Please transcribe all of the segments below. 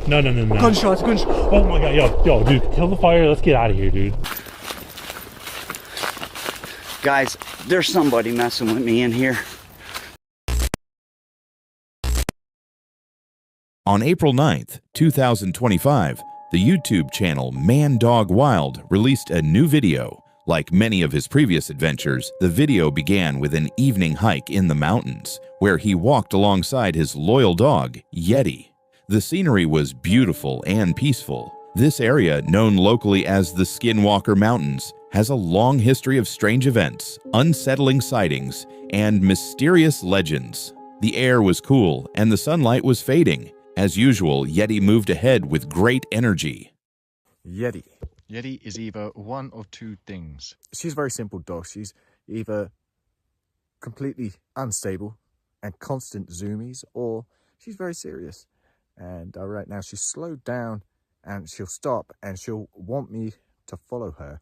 No, no, no, no. Gunshots, gunshots. Oh my god, yo, dude, kill the fire. Let's get out of here, dude. Guys, there's somebody messing with me in here. On April 9th, 2025, the YouTube channel Man Dog Wild released a new video. Like many of his previous adventures, the video began with an evening hike in the mountains, where he walked alongside his loyal dog, Yeti. The scenery was beautiful and peaceful. This area, known locally as the Skinwalker Mountains, has a long history of strange events, unsettling sightings, and mysterious legends. The air was cool and the sunlight was fading. As usual, Yeti moved ahead with great energy. Yeti. Yeti is either one of two things. She's a very simple dog. She's either completely unstable and constant zoomies, or she's very serious. And right now she's slowed down and she'll stop and she'll want me to follow her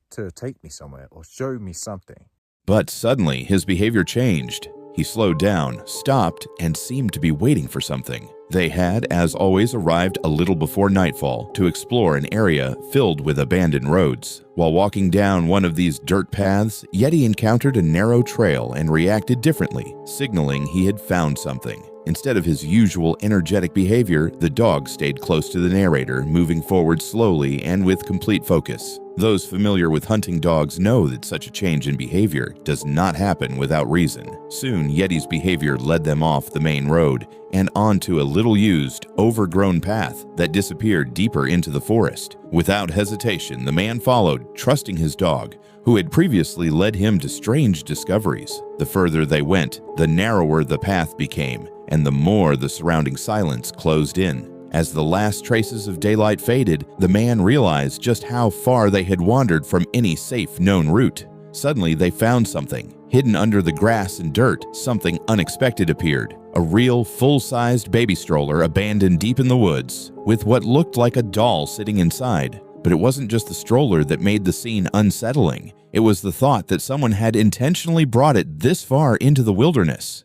to take me somewhere or show me something. But suddenly his behavior changed. He slowed down, stopped, and seemed to be waiting for something. They had, as always, arrived a little before nightfall to explore an area filled with abandoned roads. While walking down one of these dirt paths, Yeti encountered a narrow trail and reacted differently, signaling he had found something. Instead of his usual energetic behavior, the dog stayed close to the narrator, moving forward slowly and with complete focus. Those familiar with hunting dogs know that such a change in behavior does not happen without reason. Soon, Yeti's behavior led them off the main road and onto a little-used, overgrown path that disappeared deeper into the forest. Without hesitation, the man followed, trusting his dog, who had previously led him to strange discoveries. The further they went, the narrower the path became, and the more the surrounding silence closed in. As the last traces of daylight faded, the man realized just how far they had wandered from any safe known route. Suddenly, they found something. Hidden under the grass and dirt, something unexpected appeared. A real, full-sized baby stroller abandoned deep in the woods, with what looked like a doll sitting inside. But it wasn't just the stroller that made the scene unsettling. It was the thought that someone had intentionally brought it this far into the wilderness.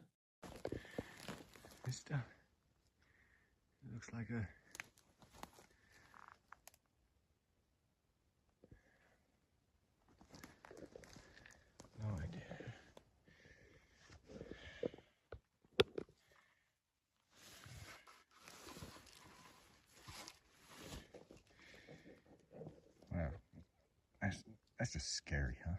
It looks like a... No idea. Wow. That's just scary, huh?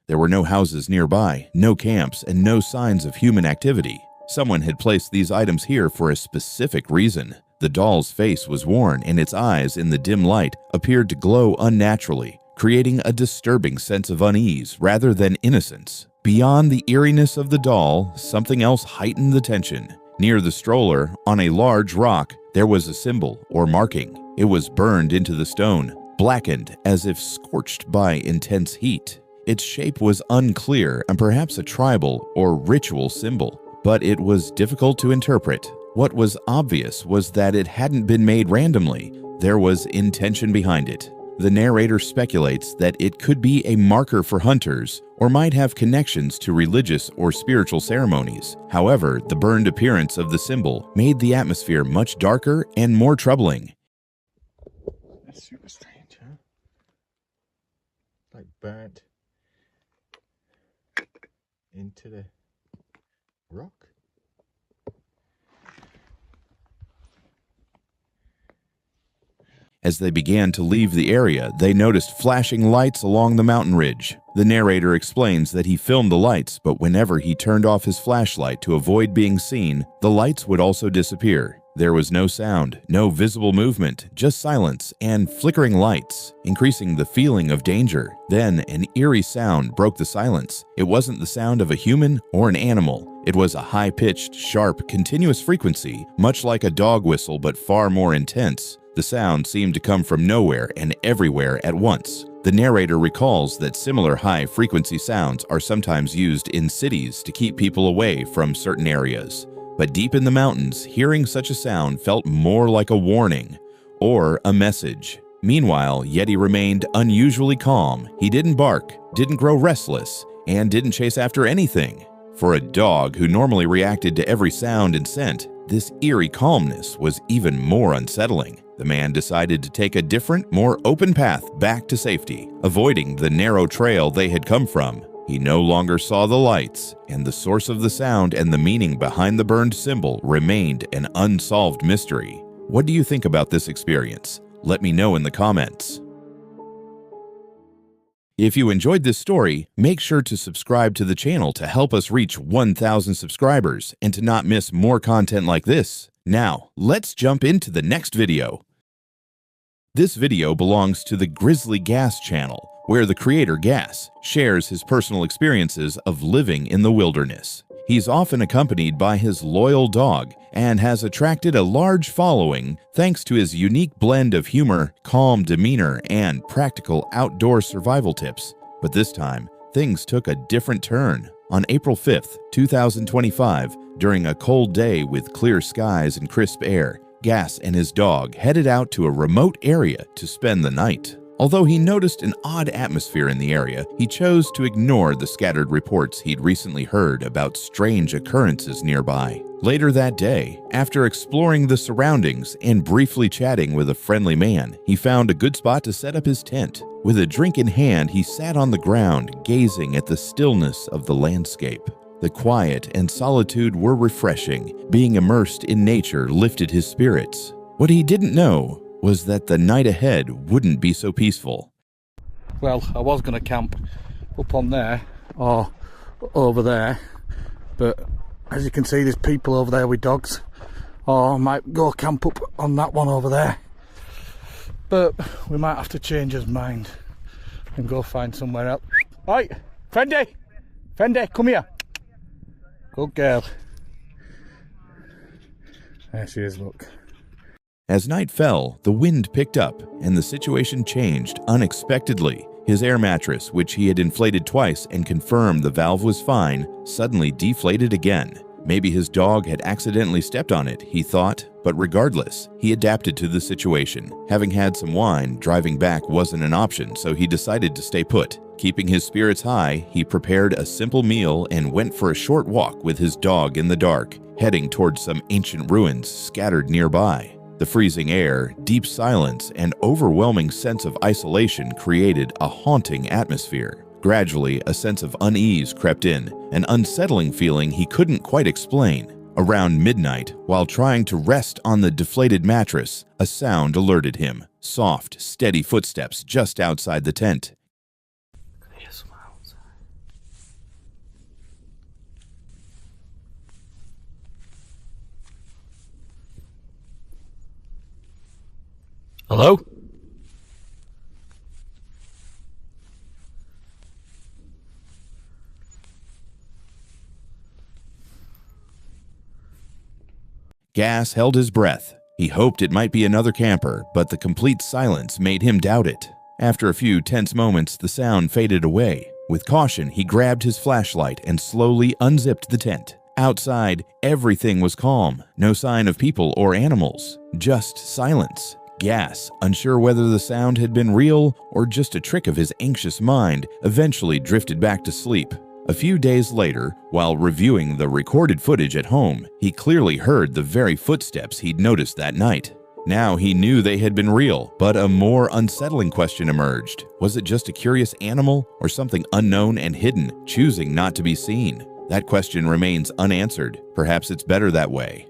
There were no houses nearby, no camps, and no signs of human activity. Someone had placed these items here for a specific reason. The doll's face was worn, and its eyes, in the dim light, appeared to glow unnaturally, creating a disturbing sense of unease rather than innocence. Beyond the eeriness of the doll, something else heightened the tension. Near the stroller, on a large rock, there was a symbol or marking. It was burned into the stone, blackened as if scorched by intense heat. Its shape was unclear and perhaps a tribal or ritual symbol, but it was difficult to interpret. What was obvious was that it hadn't been made randomly. There was intention behind it. The narrator speculates that it could be a marker for hunters or might have connections to religious or spiritual ceremonies. However, the burned appearance of the symbol made the atmosphere much darker and more troubling. That's super strange, huh? Like burnt into the rock. As they began to leave the area, they noticed flashing lights along the mountain ridge. The narrator explains that he filmed the lights, but whenever he turned off his flashlight to avoid being seen, the lights would also disappear. There was no sound, no visible movement, just silence and flickering lights, increasing the feeling of danger. Then an eerie sound broke the silence. It wasn't the sound of a human or an animal. It was a high-pitched, sharp, continuous frequency, much like a dog whistle but far more intense. The sound seemed to come from nowhere and everywhere at once. The narrator recalls that similar high-frequency sounds are sometimes used in cities to keep people away from certain areas. But deep in the mountains, hearing such a sound felt more like a warning or a message. Meanwhile, Yeti remained unusually calm. He didn't bark, didn't grow restless, and didn't chase after anything. For a dog who normally reacted to every sound and scent, this eerie calmness was even more unsettling. The man decided to take a different, more open path back to safety, avoiding the narrow trail they had come from. He no longer saw the lights, and the source of the sound and the meaning behind the burned symbol remained an unsolved mystery. What do you think about this experience? Let me know in the comments. If you enjoyed this story, make sure to subscribe to the channel to help us reach 1,000 subscribers and to not miss more content like this. Now, let's jump into the next video. This video belongs to the Grizzly Gas channel, where the creator Gas shares his personal experiences of living in the wilderness. He's often accompanied by his loyal dog and has attracted a large following thanks to his unique blend of humor, calm demeanor, and practical outdoor survival tips. But this time, things took a different turn. On April 5th, 2025, during a cold day with clear skies and crisp air, Gas and his dog headed out to a remote area to spend the night. Although he noticed an odd atmosphere in the area, he chose to ignore the scattered reports he'd recently heard about strange occurrences nearby. Later that day, after exploring the surroundings and briefly chatting with a friendly man, he found a good spot to set up his tent. With a drink in hand, he sat on the ground, gazing at the stillness of the landscape. The quiet and solitude were refreshing. Being immersed in nature lifted his spirits. What he didn't know was that the night ahead wouldn't be so peaceful. Well, I was going to camp up on there or over there, but as you can see there's people over there with dogs, or I might go camp up on that one over there, but we might have to change his mind and go find somewhere else. Right, Fendi, come here. Good girl. There she is, look. As night fell, the wind picked up and the situation changed unexpectedly. His air mattress, which he had inflated twice and confirmed the valve was fine, suddenly deflated again. Maybe his dog had accidentally stepped on it, he thought, but regardless, he adapted to the situation. Having had some wine, driving back wasn't an option, so he decided to stay put. Keeping his spirits high, he prepared a simple meal and went for a short walk with his dog in the dark, heading towards some ancient ruins scattered nearby. The freezing air, deep silence, and overwhelming sense of isolation created a haunting atmosphere. Gradually, a sense of unease crept in, an unsettling feeling he couldn't quite explain. Around midnight, while trying to rest on the deflated mattress, a sound alerted him. Soft, steady footsteps just outside the tent. Hello? Gas held his breath. He hoped it might be another camper, but the complete silence made him doubt it. After a few tense moments, the sound faded away. With caution, he grabbed his flashlight and slowly unzipped the tent. Outside, everything was calm. No sign of people or animals. Just silence. Gas, unsure whether the sound had been real or just a trick of his anxious mind, eventually drifted back to sleep. A few days later, while reviewing the recorded footage at home, he clearly heard the very footsteps he'd noticed that night. Now he knew they had been real, but a more unsettling question emerged. Was it just a curious animal or something unknown and hidden, choosing not to be seen? That question remains unanswered. Perhaps it's better that way.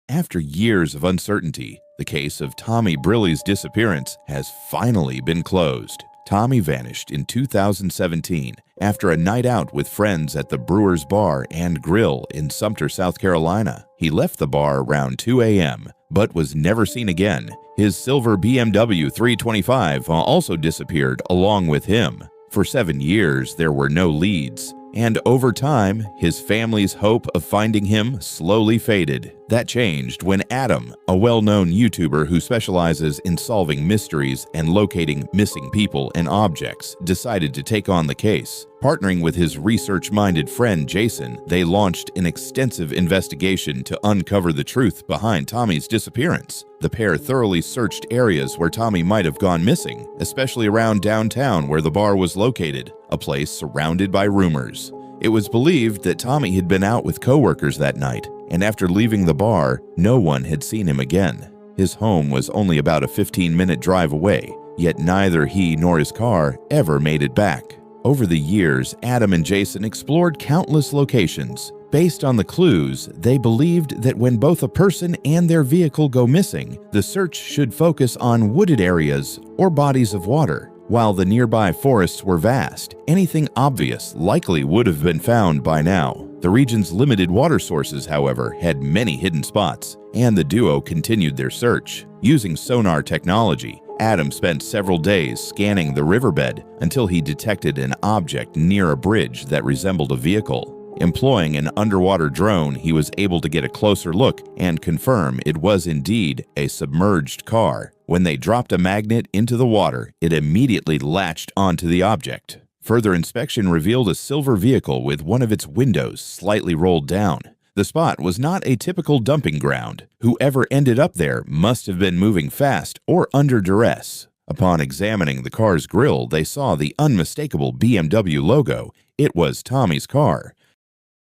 After years of uncertainty, the case of Tommy Brilley's disappearance has finally been closed. Tommy vanished in 2017 after a night out with friends at the Brewers Bar and Grill in Sumter, South Carolina. He left the bar around 2 a.m., but was never seen again. His silver BMW 325 also disappeared along with him. For 7 years, there were no leads. And over time, his family's hope of finding him slowly faded. That changed when Adam, a well-known YouTuber who specializes in solving mysteries and locating missing people and objects, decided to take on the case. Partnering with his research-minded friend Jason, they launched an extensive investigation to uncover the truth behind Tommy's disappearance. The pair thoroughly searched areas where Tommy might have gone missing, especially around downtown where the bar was located, a place surrounded by rumors. It was believed that Tommy had been out with coworkers that night, and after leaving the bar, no one had seen him again. His home was only about a 15-minute drive away, yet neither he nor his car ever made it back. Over the years, Adam and Jason explored countless locations. Based on the clues, they believed that when both a person and their vehicle go missing, the search should focus on wooded areas or bodies of water. While the nearby forests were vast, anything obvious likely would have been found by now. The region's limited water sources, however, had many hidden spots, and the duo continued their search. Using sonar technology, Adam spent several days scanning the riverbed until he detected an object near a bridge that resembled a vehicle. Employing an underwater drone, he was able to get a closer look and confirm it was indeed a submerged car. When they dropped a magnet into the water, it immediately latched onto the object. Further inspection revealed a silver vehicle with one of its windows slightly rolled down. The spot was not a typical dumping ground. Whoever ended up there must have been moving fast or under duress. Upon examining the car's grille, they saw the unmistakable BMW logo. It was Tommy's car.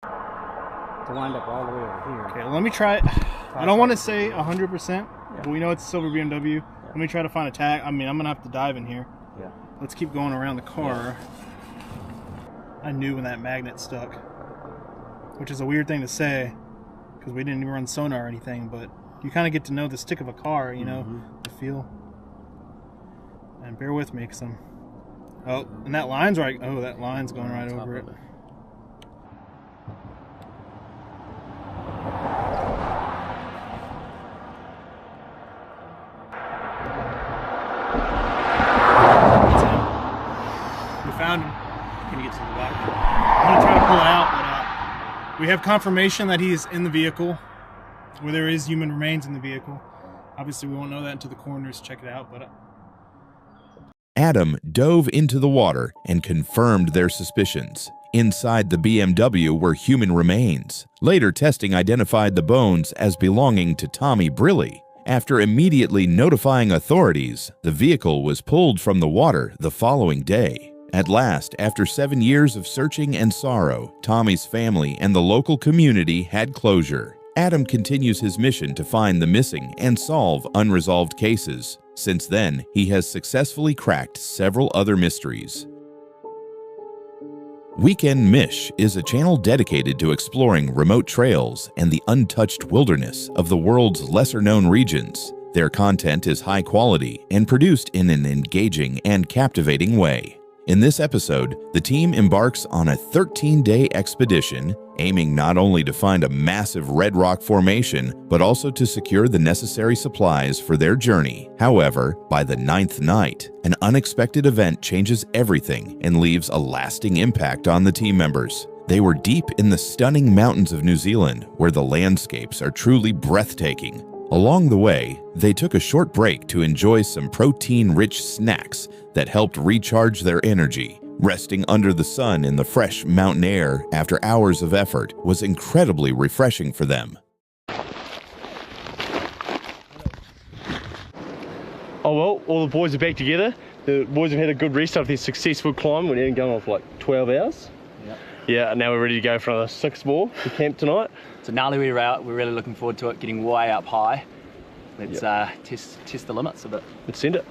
To wind up all the way over here. Okay, let me try it. I don't want to say 100%, but we know it's a silver BMW. Yeah. Let me try to find a tag. I mean, I'm going to have to dive in here. Yeah. Let's keep going around the car. I knew when that magnet stuck, which is a weird thing to say because we didn't even run sonar or anything, but you kind of get to know the stick of a car, you know, the feel. And bear with me because I'm... Oh, and that line's right... Oh, that line's going right over it. Found him. Can you get to the back? I'm going to try to pull it out, but we have confirmation that he's in the vehicle, where there is human remains in the vehicle. Obviously, we won't know that until the coroners check it out, but... Adam dove into the water and confirmed their suspicions. Inside the BMW were human remains. Later testing identified the bones as belonging to Tommy Briley. After immediately notifying authorities, the vehicle was pulled from the water the following day. At last, after 7 years of searching and sorrow, Tommy's family and the local community had closure. Adam continues his mission to find the missing and solve unresolved cases. Since then, he has successfully cracked several other mysteries. Weekend Mish is a channel dedicated to exploring remote trails and the untouched wilderness of the world's lesser-known regions. Their content is high quality and produced in an engaging and captivating way. In this episode, the team embarks on a 13-day expedition, aiming not only to find a massive red rock formation, but also to secure the necessary supplies for their journey. However, by the 9th night, an unexpected event changes everything and leaves a lasting impact on the team members. They were deep in the stunning mountains of New Zealand, where the landscapes are truly breathtaking. Along the way, they took a short break to enjoy some protein-rich snacks that helped recharge their energy. Resting under the sun in the fresh mountain air after hours of effort was incredibly refreshing for them. Oh well, all the boys are back together. The boys have had a good rest after their successful climb. We're going on for like 12 hours. Yeah, and now we're ready to go for another 6 more to camp tonight. It's a gnarly route. We're really looking forward to it, getting way up high. Let's test the limits a bit. Let's send it.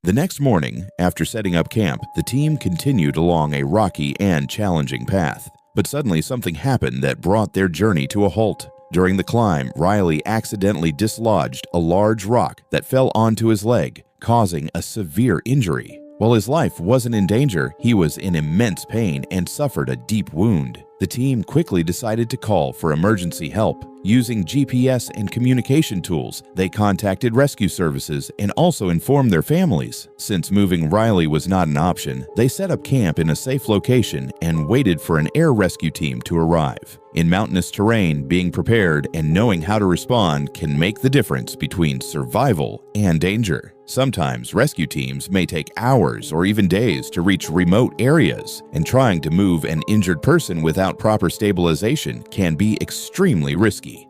The next morning, after setting up camp, the team continued along a rocky and challenging path. But suddenly something happened that brought their journey to a halt. During the climb, Riley accidentally dislodged a large rock that fell onto his leg, causing a severe injury. While his life wasn't in danger, he was in immense pain and suffered a deep wound. The team quickly decided to call for emergency help. Using GPS and communication tools, they contacted rescue services and also informed their families. Since moving Riley was not an option, they set up camp in a safe location and waited for an air rescue team to arrive. In mountainous terrain, being prepared and knowing how to respond can make the difference between survival and danger. Sometimes rescue teams may take hours or even days to reach remote areas, and trying to move an injured person without proper stabilization can be extremely risky.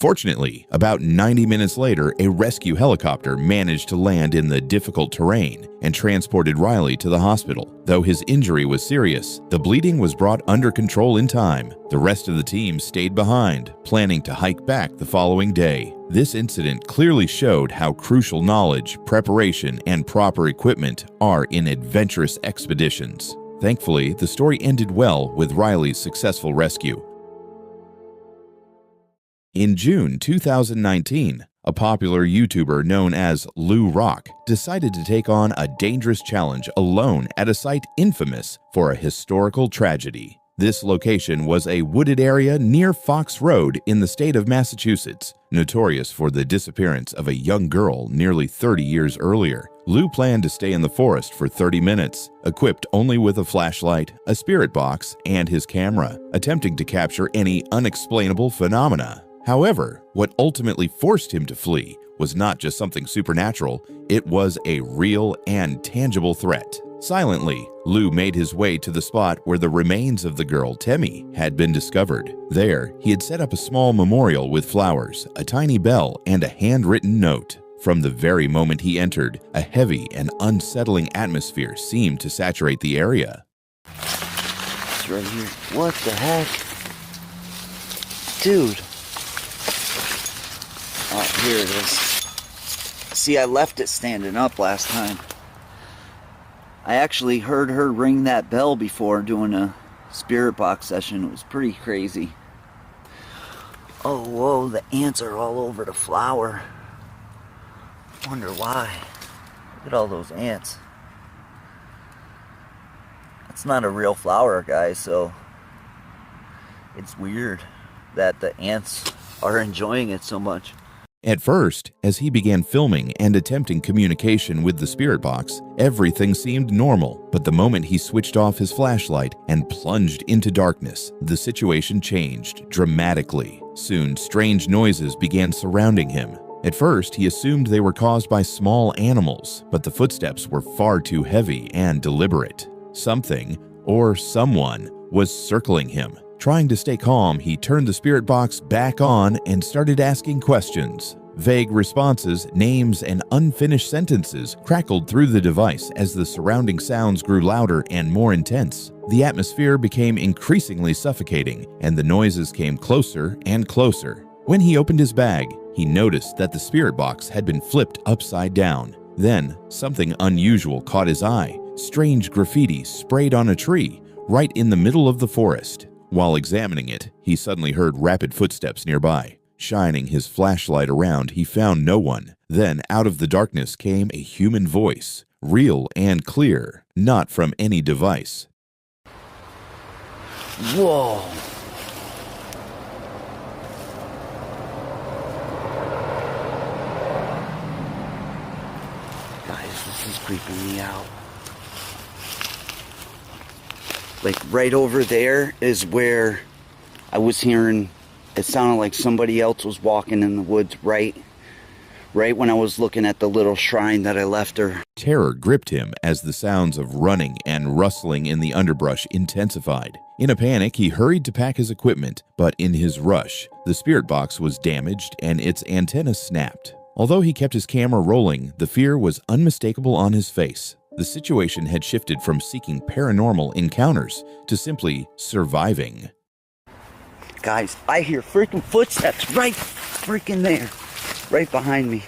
Fortunately, about 90 minutes later, a rescue helicopter managed to land in the difficult terrain and transported Riley to the hospital. Though his injury was serious, the bleeding was brought under control in time. The rest of the team stayed behind, planning to hike back the following day. This incident clearly showed how crucial knowledge, preparation, and proper equipment are in adventurous expeditions. Thankfully, the story ended well with Riley's successful rescue. In June 2019, a popular YouTuber known as Lou Rock decided to take on a dangerous challenge alone at a site infamous for a historical tragedy. This location was a wooded area near Fox Road in the state of Massachusetts, notorious for the disappearance of a young girl nearly 30 years earlier. Lou planned to stay in the forest for 30 minutes, equipped only with a flashlight, a spirit box, and his camera, attempting to capture any unexplainable phenomena. However, what ultimately forced him to flee was not just something supernatural, it was a real and tangible threat. Silently, Lou made his way to the spot where the remains of the girl, Temmie, had been discovered. There, he had set up a small memorial with flowers, a tiny bell, and a handwritten note. From the very moment he entered, a heavy and unsettling atmosphere seemed to saturate the area. It's right here. What the heck? Dude. Oh, here it is. See, I left it standing up last time. I actually heard her ring that bell before doing a spirit box session. It was pretty crazy. Oh, whoa, the ants are all over the flower. Wonder why. Look at all those ants. It's not a real flower, guys, so it's weird that the ants are enjoying it so much. At first, as he began filming and attempting communication with the spirit box, everything seemed normal. But the moment he switched off his flashlight and plunged into darkness, the situation changed dramatically. Soon, strange noises began surrounding him. At first, he assumed they were caused by small animals, but the footsteps were far too heavy and deliberate. Something, or someone, was circling him. Trying to stay calm, he turned the spirit box back on and started asking questions. Vague responses, names, and unfinished sentences crackled through the device as the surrounding sounds grew louder and more intense. The atmosphere became increasingly suffocating, and the noises came closer and closer. When he opened his bag, he noticed that the spirit box had been flipped upside down. Then, something unusual caught his eye. Strange graffiti sprayed on a tree, right in the middle of the forest. While examining it, he suddenly heard rapid footsteps nearby. Shining his flashlight around, he found no one. Then, out of the darkness came a human voice, real and clear, not from any device. Whoa. Guys, this is creeping me out. Like right over there is where I was hearing, it sounded like somebody else was walking in the woods right when I was looking at the little shrine that I left her. Terror gripped him as the sounds of running and rustling in the underbrush intensified. In a panic, he hurried to pack his equipment, but in his rush, the spirit box was damaged and its antenna snapped. Although he kept his camera rolling, the fear was unmistakable on his face. The situation had shifted from seeking paranormal encounters to simply surviving. Guys, I hear freaking footsteps right freaking there, right behind me.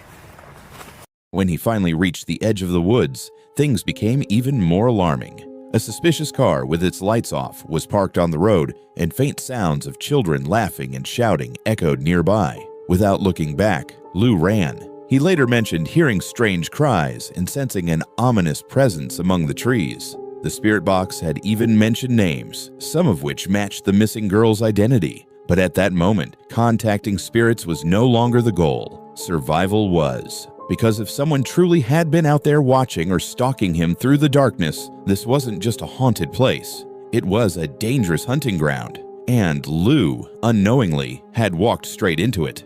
When he finally reached the edge of the woods, things became even more alarming. A suspicious car with its lights off was parked on the road, and faint sounds of children laughing and shouting echoed nearby. Without looking back, Lou ran. He later mentioned hearing strange cries and sensing an ominous presence among the trees. The spirit box had even mentioned names, some of which matched the missing girl's identity. But at that moment, contacting spirits was no longer the goal. Survival was. Because if someone truly had been out there watching or stalking him through the darkness, this wasn't just a haunted place. It was a dangerous hunting ground. And Lou, unknowingly, had walked straight into it.